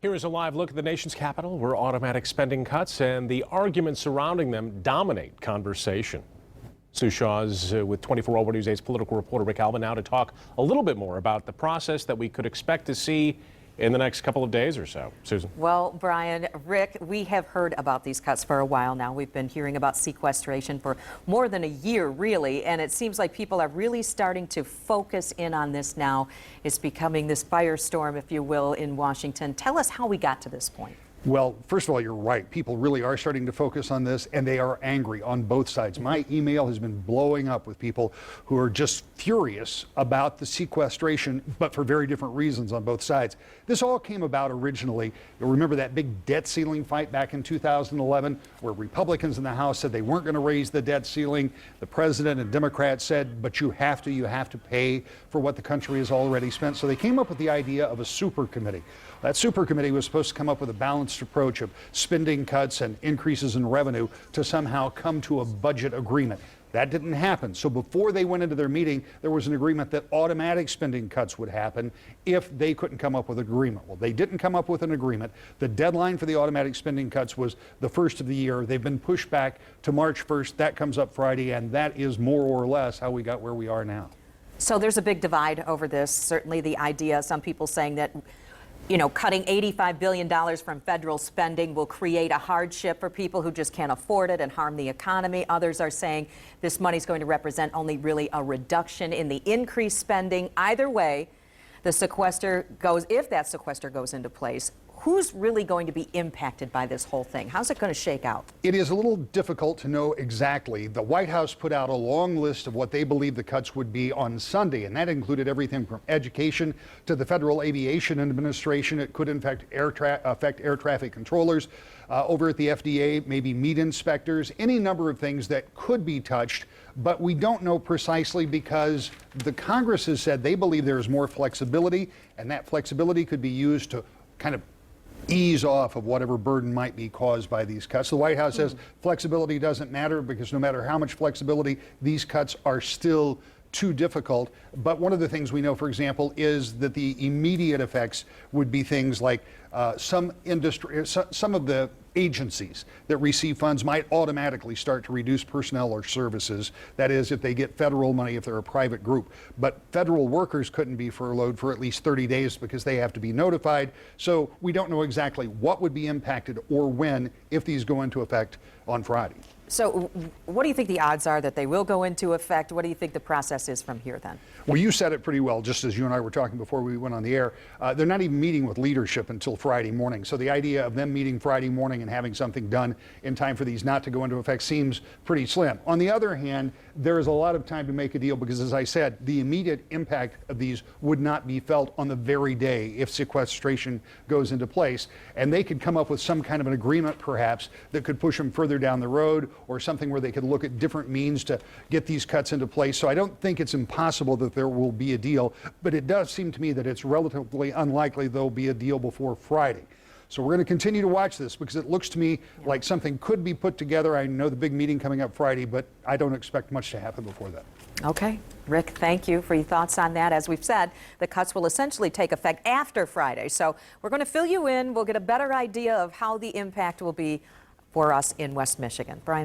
Here is a live look at the nation's capital, where automatic spending cuts and the arguments surrounding them dominate conversation. Sue Shaw is with 24 World News 8's political reporter Rick Albin now to talk a little bit more about the process that we could expect to see in the next couple of days or so. Susan. Well, Brian, Rick, we have heard about these cuts for a while now. We've been hearing about sequestration for more than a year, really, and it seems like people are really starting to focus in on this now. It's becoming this firestorm, if you will, in Washington. Tell us how we got to this point. Well, first of all, you're right. People really are starting to focus on this, and they are angry on both sides. My email has been blowing up with people who are just furious about the sequestration, but for very different reasons on both sides. This all came about originally. You'll remember that big debt ceiling fight back in 2011, where Republicans in the House said they weren't going to raise the debt ceiling. The president and Democrats said, but you have to pay for what the country has already spent. So they came up with the idea of a super committee. That super committee was supposed to come up with a balanced approach of spending cuts and increases in revenue to somehow come to a budget agreement. That didn't happen. So before they went into their meeting, there was an agreement that automatic spending cuts would happen if they couldn't come up with an agreement. Well, they didn't come up with an agreement. The deadline for the automatic spending cuts was the first of the year. They've been pushed back to March 1st. That comes up Friday, and that is more or less how we got where we are now. So there's a big divide over this. Certainly the idea, some people saying that cutting $85 billion from federal spending will create a hardship for people who just can't afford it and harm the economy. Others are saying this money is going to represent only really a reduction in the increased spending. Either way, the sequester goes, if that sequester goes into place, who's really going to be impacted by this whole thing? How's it going to shake out? It is a little difficult to know exactly. The White House put out a long list of what they believe the cuts would be on Sunday, and that included everything from education to the Federal Aviation Administration. It could, in fact, affect air traffic controllers over at the FDA, maybe meat inspectors, any number of things that could be touched. But we don't know precisely because the Congress has said they believe there is more flexibility, and that flexibility could be used to kind of ease off of whatever burden might be caused by these cuts. The White House says flexibility doesn't matter because no matter how much flexibility, these cuts are still too difficult. But one of the things we know, for example, is that the immediate effects would be things like some of the agencies that receive funds might automatically start to reduce personnel or services. That is, if they get federal money, if they're a private group. But federal workers couldn't be furloughed for at least 30 days because they have to be notified. So we don't know exactly what would be impacted or when if these go into effect on Friday. So what do you think the odds are that they will go into effect? What do you think the process is from here then? Well, you said it pretty well, just as you and I were talking before we went on the air. They're not even meeting with leadership until Friday morning. So the idea of them meeting Friday morning and having something done in time for these not to go into effect seems pretty slim. On the other hand, there is a lot of time to make a deal because, as I said, the immediate impact of these would not be felt on the very day if sequestration goes into place. And they could come up with some kind of an agreement, perhaps, that could push them further down the road, or something where they could look at different means to get these cuts into place. So I don't think it's impossible that there will be a deal, but it does seem to me that it's relatively unlikely there'll be a deal before Friday. So we're going to continue to watch this because it looks to me like something could be put together. I know the big meeting coming up Friday, but I don't expect much to happen before that. Okay. Rick, thank you for your thoughts on that. As we've said, the cuts will essentially take effect after Friday. So we're going to fill you in. We'll get a better idea of how the impact will be for us in West Michigan. Brian.